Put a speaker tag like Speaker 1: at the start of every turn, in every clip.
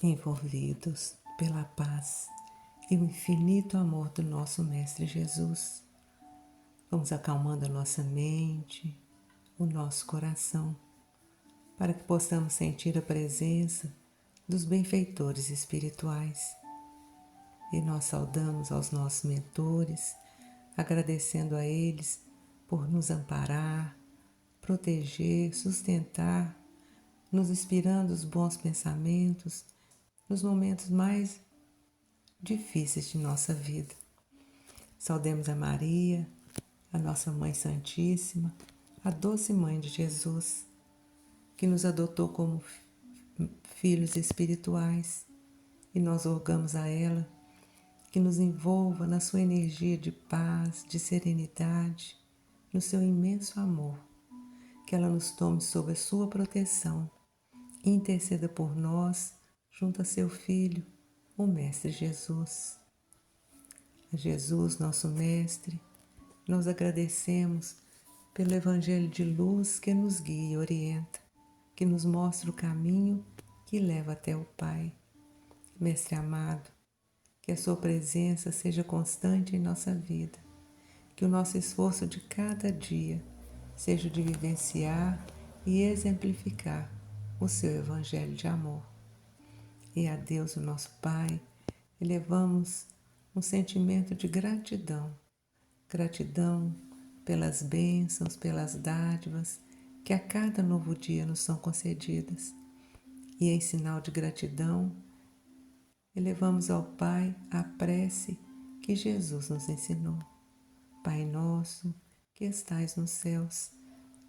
Speaker 1: envolvidos pela paz e o infinito amor do nosso Mestre Jesus. Vamos acalmando a nossa mente, o nosso coração, para que possamos sentir a presença dos benfeitores espirituais. E nós saudamos aos nossos mentores, agradecendo a eles por nos amparar, proteger, sustentar, nos inspirando os bons pensamentos nos momentos mais difíceis de nossa vida. Saudemos a Maria, a nossa Mãe Santíssima, a doce Mãe de Jesus, que nos adotou como filhos espirituais, e nós rogamos a ela que nos envolva na sua energia de paz, de serenidade, no seu imenso amor, que ela nos tome sob a sua proteção e interceda por nós junto a seu Filho, o Mestre Jesus. A Jesus, nosso Mestre, nós agradecemos pelo Evangelho de luz que nos guia e orienta, que nos mostra o caminho que leva até o Pai. Mestre amado, que a sua presença seja constante em nossa vida, que o nosso esforço de cada dia seja de vivenciar e exemplificar o seu Evangelho de amor. E a Deus, o nosso Pai, elevamos um sentimento de gratidão, gratidão pelas bênçãos, pelas dádivas que a cada novo dia nos são concedidas. E em sinal de gratidão, elevamos ao Pai a prece que Jesus nos ensinou. Pai nosso, que estais nos céus,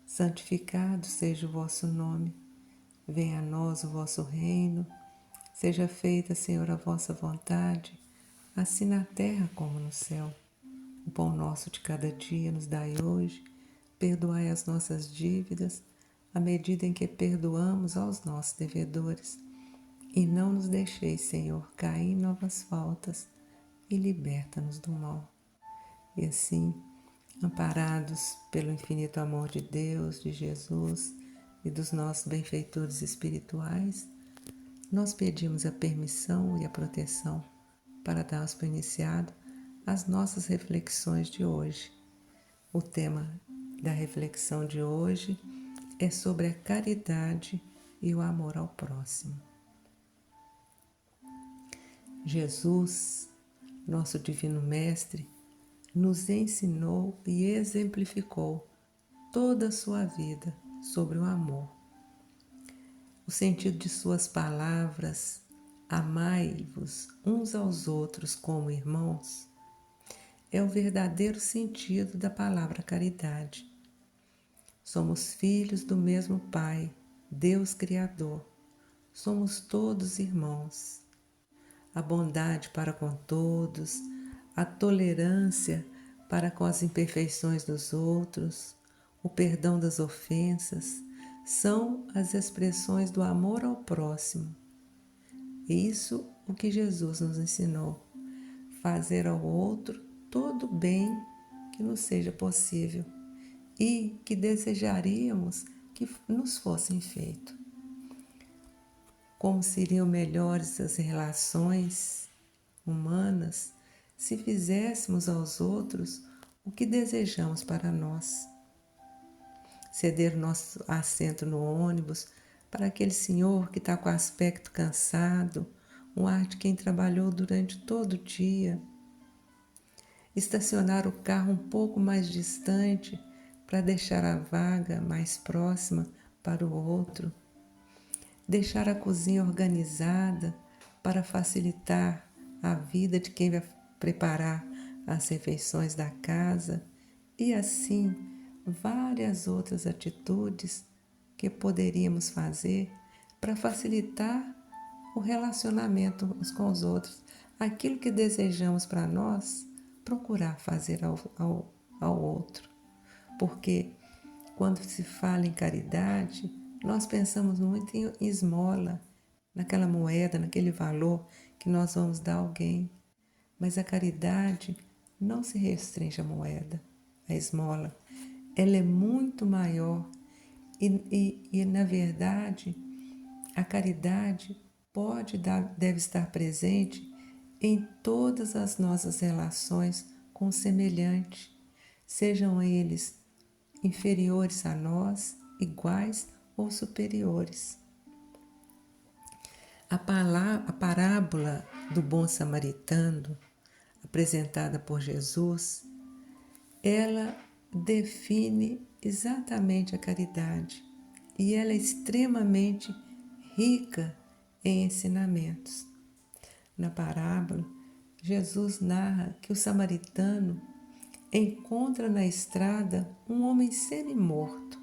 Speaker 1: santificado seja o vosso nome. Venha a nós o vosso reino. Seja feita, Senhor, a vossa vontade, assim na terra como no céu. O pão nosso de cada dia nos dai hoje. Perdoai as nossas dívidas, à medida em que perdoamos aos nossos devedores. E não nos deixeis, Senhor, cair em novas faltas, e liberta-nos do mal. E assim, amparados pelo infinito amor de Deus, de Jesus e dos nossos benfeitores espirituais, nós pedimos a permissão e a proteção para darmos por iniciado as nossas reflexões de hoje. O tema da reflexão de hoje é sobre a caridade e o amor ao próximo. Jesus, nosso Divino Mestre, nos ensinou e exemplificou toda a sua vida sobre o amor. O sentido de suas palavras, amai-vos uns aos outros como irmãos, é o verdadeiro sentido da palavra caridade. Somos filhos do mesmo Pai, Deus Criador. Somos todos irmãos. A bondade para com todos, a tolerância para com as imperfeições dos outros, o perdão das ofensas, são as expressões do amor ao próximo. Isso o que Jesus nos ensinou, fazer ao outro todo o bem que nos seja possível e que desejaríamos que nos fossem feito. Como seriam melhores as relações humanas se fizéssemos aos outros o que desejamos para nós. Ceder nosso assento no ônibus para aquele senhor que está com aspecto cansado, um ar de quem trabalhou durante todo o dia. Estacionar o carro um pouco mais distante para deixar a vaga mais próxima para o outro. Deixar a cozinha organizada para facilitar a vida de quem vai preparar as refeições da casa e assim várias outras atitudes que poderíamos fazer para facilitar o relacionamento uns com os outros. Aquilo que desejamos para nós, procurar fazer ao outro. Porque quando se fala em caridade, nós pensamos muito em esmola, naquela moeda, naquele valor que nós vamos dar a alguém. Mas a caridade não se restringe à moeda, à esmola. Ela é muito maior e na verdade, a caridade deve estar presente em todas as nossas relações com o semelhante, sejam eles inferiores a nós, iguais ou superiores. A parábola do bom samaritano, apresentada por Jesus, ela define exatamente a caridade e ela é extremamente rica em ensinamentos. Na parábola, Jesus narra que o samaritano encontra na estrada um homem semi-morto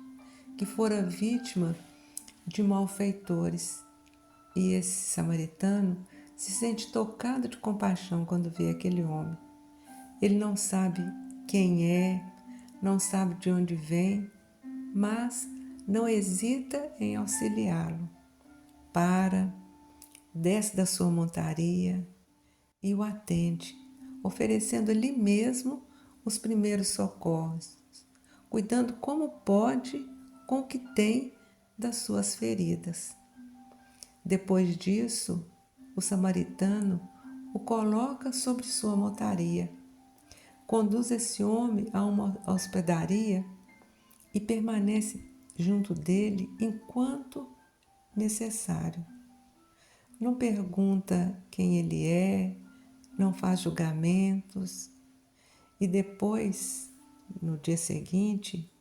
Speaker 1: que fora vítima de malfeitores. E esse samaritano se sente tocado de compaixão quando vê aquele homem. Ele não sabe quem é, não sabe de onde vem, mas não hesita em auxiliá-lo. Desce da sua montaria e o atende, oferecendo ali mesmo os primeiros socorros, cuidando como pode com o que tem das suas feridas. Depois disso, o samaritano o coloca sobre sua montaria, conduz esse homem a uma hospedaria e permanece junto dele enquanto necessário. Não pergunta quem ele é, não faz julgamentos e depois, no dia seguinte,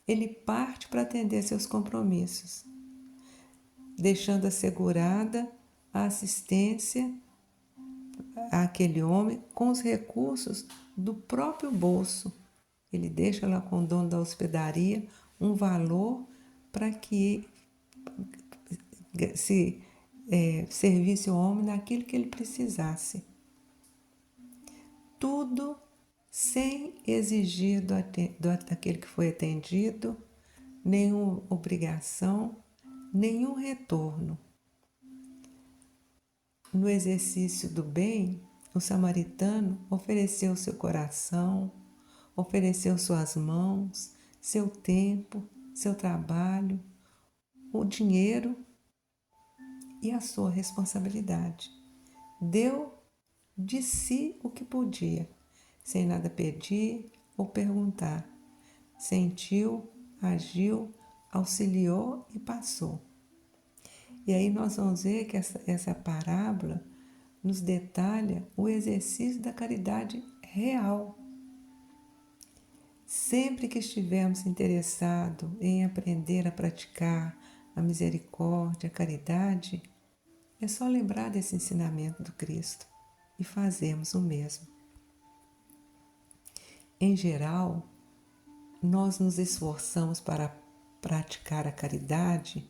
Speaker 1: ele parte para atender seus compromissos, deixando assegurada a assistência àquele homem com os recursos do próprio bolso. Ele deixa lá com o dono da hospedaria um valor para que se servisse o homem naquilo que ele precisasse. Tudo sem exigir daquele que foi atendido nenhuma obrigação, nenhum retorno. No exercício do bem, o samaritano ofereceu seu coração, ofereceu suas mãos, seu tempo, seu trabalho, o dinheiro e a sua responsabilidade. Deu de si o que podia, sem nada pedir ou perguntar. Sentiu, agiu, auxiliou e passou. E aí nós vamos ver que essa parábola nos detalha o exercício da caridade real. Sempre que estivermos interessados em aprender a praticar a misericórdia, a caridade, é só lembrar desse ensinamento do Cristo e fazermos o mesmo. Em geral, nós nos esforçamos para praticar a caridade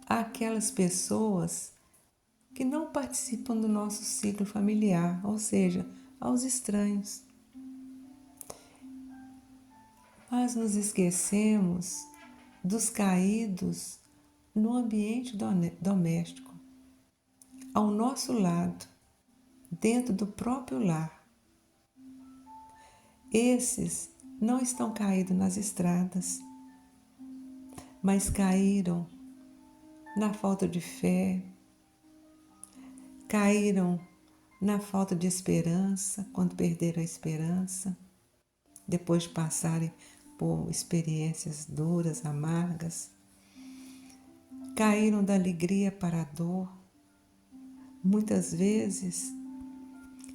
Speaker 1: àquelas pessoas que não participam do nosso ciclo familiar, ou seja, aos estranhos. Mas nos esquecemos dos caídos no ambiente doméstico, ao nosso lado, dentro do próprio lar. Esses não estão caídos nas estradas, mas caíram na falta de fé, caíram na falta de esperança, quando perderam a esperança, depois de passarem por experiências duras, amargas, caíram da alegria para a dor. Muitas vezes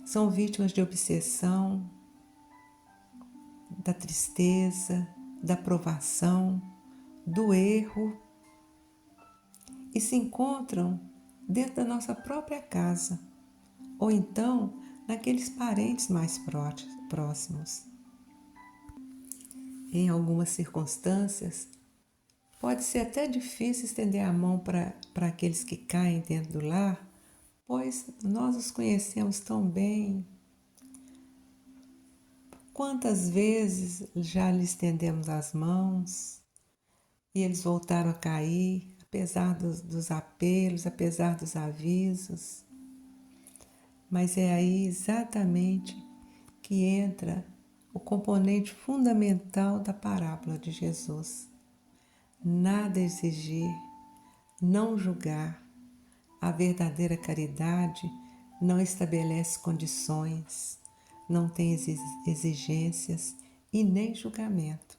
Speaker 1: são vítimas de obsessão, da tristeza, da provação, do erro e se encontram dentro da nossa própria casa ou então naqueles parentes mais próximos. Em algumas circunstâncias, pode ser até difícil estender a mão para aqueles que caem dentro do lar, pois nós os conhecemos tão bem. Quantas vezes já lhes estendemos as mãos e eles voltaram a cair, apesar dos apelos, apesar dos avisos. Mas é aí exatamente que entra o componente fundamental da parábola de Jesus. Nada exigir, não julgar, A verdadeira caridade não estabelece condições, não tem exigências e nem julgamento.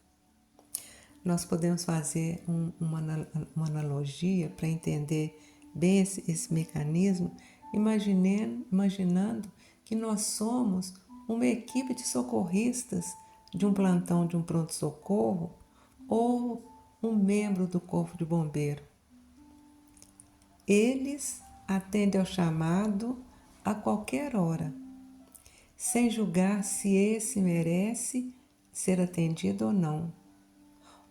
Speaker 1: Nós podemos fazer uma analogia para entender bem esse mecanismo, imaginando que nós somos uma equipe de socorristas de um plantão de um pronto-socorro ou um membro do corpo de bombeiro. Eles atendem ao chamado a qualquer hora, sem julgar se esse merece ser atendido ou não.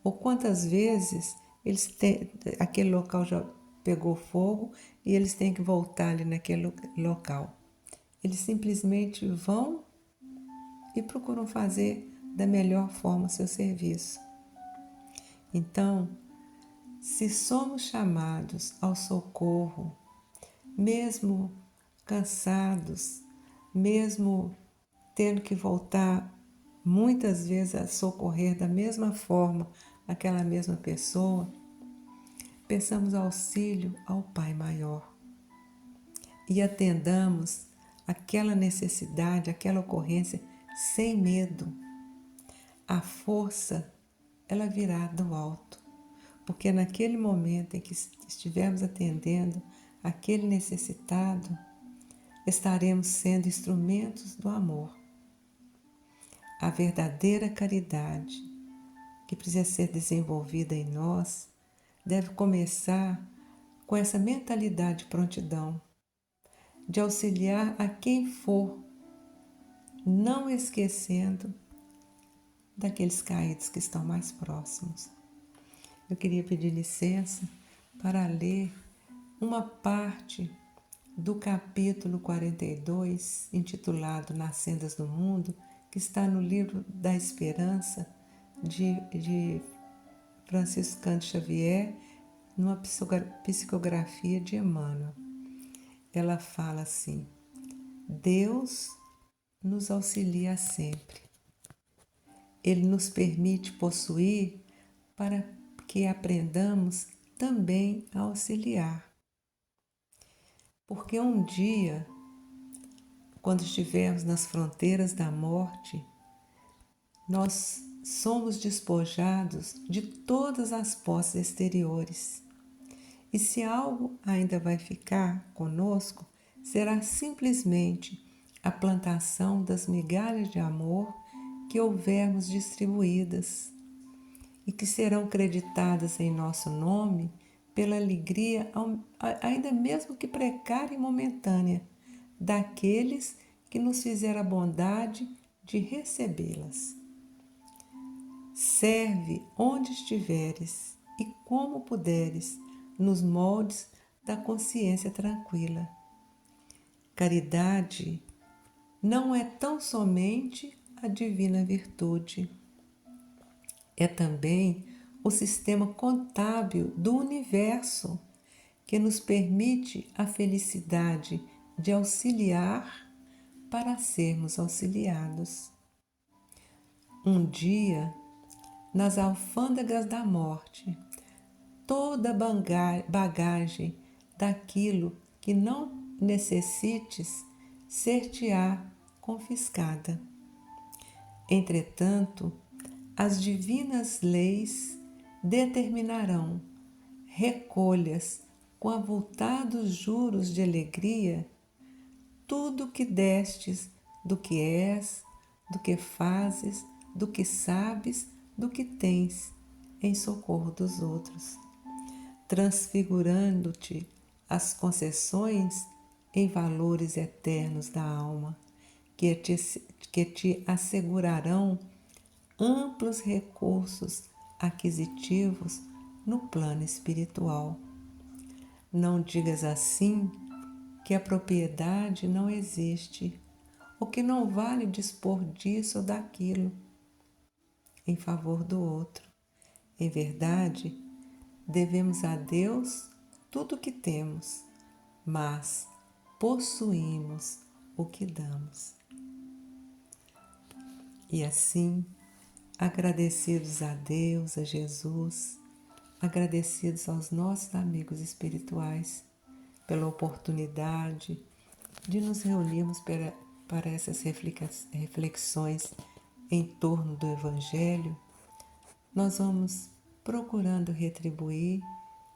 Speaker 1: Ou quantas vezes aquele local já pegou fogo e eles têm que voltar ali naquele local. Eles simplesmente vão e procuram fazer da melhor forma o seu serviço. Então, se somos chamados ao socorro, mesmo cansados, mesmo tendo que voltar muitas vezes a socorrer da mesma forma aquela mesma pessoa, peçamos auxílio ao Pai Maior e atendamos aquela necessidade, aquela ocorrência sem medo. A força, ela virá do alto, porque naquele momento em que estivermos atendendo aquele necessitado, estaremos sendo instrumentos do amor. A verdadeira caridade, que precisa ser desenvolvida em nós, deve começar com essa mentalidade de prontidão, de auxiliar a quem for, não esquecendo daqueles caídos que estão mais próximos. Eu queria pedir licença para ler uma parte do capítulo 42, intitulado Nas Sendas do Mundo, que está no livro da Esperança, de Francisco Cândido Xavier, numa psicografia de Emmanuel. Ela fala assim: Deus nos auxilia sempre. Ele nos permite possuir para que aprendamos também a auxiliar. Porque um dia, quando estivermos nas fronteiras da morte, nós somos despojados de todas as posses exteriores. E se algo ainda vai ficar conosco, será simplesmente a plantação das migalhas de amor que houvermos distribuídas e que serão creditadas em nosso nome pela alegria, ainda mesmo que precária e momentânea, daqueles que nos fizeram a bondade de recebê-las. Serve onde estiveres e como puderes, nos moldes da consciência tranquila. Caridade não é tão somente a divina virtude, é também o sistema contábil do universo que nos permite a felicidade de auxiliar para sermos auxiliados. Um dia, nas alfândegas da morte, toda bagagem daquilo que não necessites ser-te-á confiscada. Entretanto, as divinas leis determinarão recolhas com avultados juros de alegria tudo o que destes do que és, do que fazes, do que sabes, do que tens em socorro dos outros, transfigurando-te as concessões em valores eternos da alma, que te assegurarão amplos recursos aquisitivos no plano espiritual. Não digas assim que a propriedade não existe, ou que não vale dispor disso ou daquilo em favor do outro. Em verdade, devemos a Deus tudo o que temos, mas possuímos o que damos. E assim, agradecidos a Deus, a Jesus, agradecidos aos nossos amigos espirituais pela oportunidade de nos reunirmos para essas reflexões em torno do Evangelho. Nós vamos procurando retribuir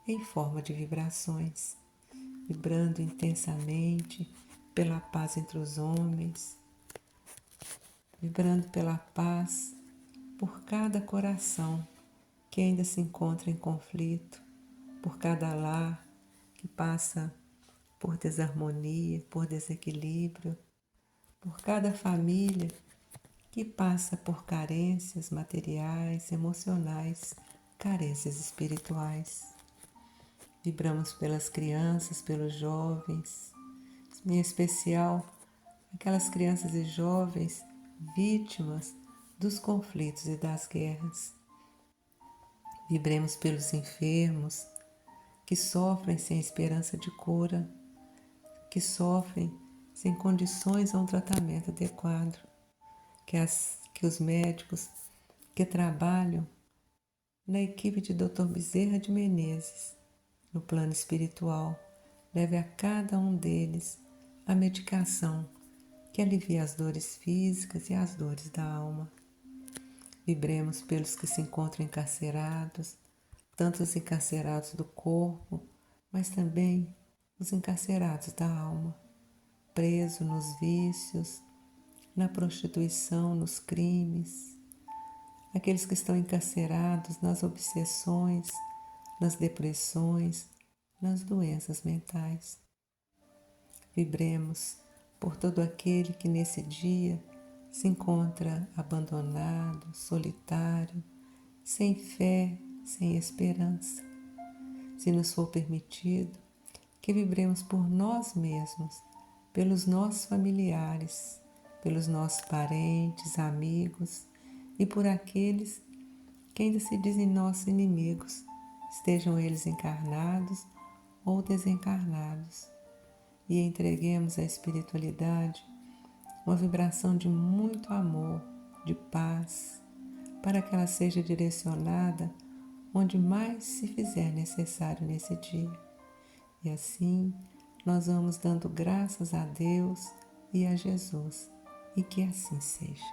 Speaker 1: em forma de vibrações, vibrando intensamente pela paz entre os homens, vibrando pela paz por cada coração que ainda se encontra em conflito, por cada lar que passa por desarmonia, por desequilíbrio, por cada família que passa por carências materiais, emocionais, carências espirituais. Vibramos pelas crianças, pelos jovens, em especial aquelas crianças e jovens vítimas dos conflitos e das guerras. Vibremos pelos enfermos que sofrem sem esperança de cura, que sofrem sem condições a um tratamento adequado, que os médicos que trabalham na equipe de Dr. Bezerra de Menezes, no plano espiritual, leve a cada um deles a medicação que alivia as dores físicas e as dores da alma. Vibremos pelos que se encontram encarcerados, tanto os encarcerados do corpo, mas também os encarcerados da alma, presos nos vícios, na prostituição, nos crimes, aqueles que estão encarcerados nas obsessões, nas depressões, nas doenças mentais. Vibremos por todo aquele que nesse dia se encontra abandonado, solitário, sem fé, sem esperança. Se nos for permitido, que vibremos por nós mesmos, pelos nossos familiares, pelos nossos parentes, amigos e por aqueles que ainda se dizem nossos inimigos, estejam eles encarnados ou desencarnados, e entreguemos à espiritualidade uma vibração de muito amor, de paz, para que ela seja direcionada onde mais se fizer necessário nesse dia. E assim nós vamos dando graças a Deus e a Jesus, e que assim seja.